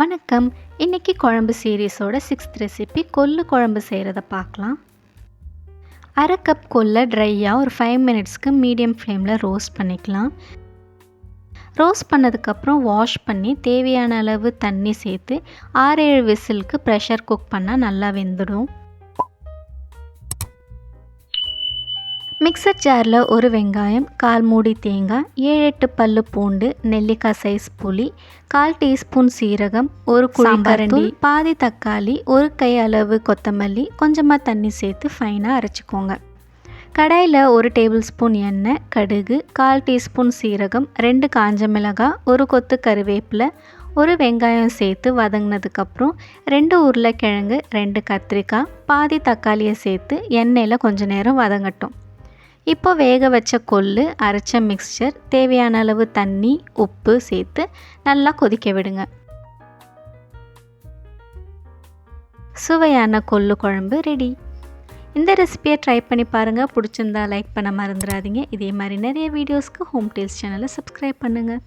வணக்கம். இன்னைக்கு குழம்பு சீரிஸோட 6th ரெசிபி கொள்ளு குழம்பு செய்கிறத பார்க்கலாம். 1/2 கப் கொல்லை ட்ரையாக ஒரு 5 மினிட்ஸ்க்கு மீடியம் ஃப்ளேமில் ரோஸ்ட் பண்ணிக்கலாம். ரோஸ்ட் பண்ணதுக்கப்புறம் வாஷ் பண்ணி தேவையான அளவு தண்ணி சேர்த்து 6-7 விசிலுக்கு ப்ரெஷர் குக் பண்ணால் நல்லா வெந்துடும். மிக்சர் ஜாரில் ஒரு வெங்காயம், 1/4 மூடி தேங்காய், 7-8 பல்லு பூண்டு, நெல்லிக்காய் சைஸ் புளி, 1/4 டீஸ்பூன் சீரகம், ஒரு குழிக்கரண்டி, பாதி தக்காளி, ஒரு கை அளவு கொத்தமல்லி, கொஞ்சமாக தண்ணி சேர்த்து ஃபைனாக அரைச்சிக்கோங்க. கடாயில் 1 டேபிள் ஸ்பூன் எண்ணெய், கடுகு, 1/4 டீஸ்பூன் சீரகம், 2 காஞ்ச மிளகாய், ஒரு கொத்து கருவேப்பிலை, ஒரு வெங்காயம் சேர்த்து வதங்கினதுக்கப்புறம் 2 உருளைக்கிழங்கு, 2 கத்திரிக்காய், பாதி தக்காளியை சேர்த்து எண்ணெயில் கொஞ்ச நேரம் வதங்கட்டும். இப்போ வேக வச்ச கொள்ளு, அரைச்ச மிக்சர், தேவையான அளவு தண்ணி, உப்பு சேர்த்து நல்லா கொதிக்க விடுங்க. சுவையான கொள்ளு குழம்பு ரெடி. இந்த ரெசிபியை ட்ரை பண்ணி பாருங்கள். பிடிச்சிருந்தா லைக் பண்ண மறந்துடாதீங்க. இதே மாதிரி நிறைய வீடியோஸ்க்கு ஹோம் டேல்ஸ் சேனலை சப்ஸ்கிரைப் பண்ணுங்கள்.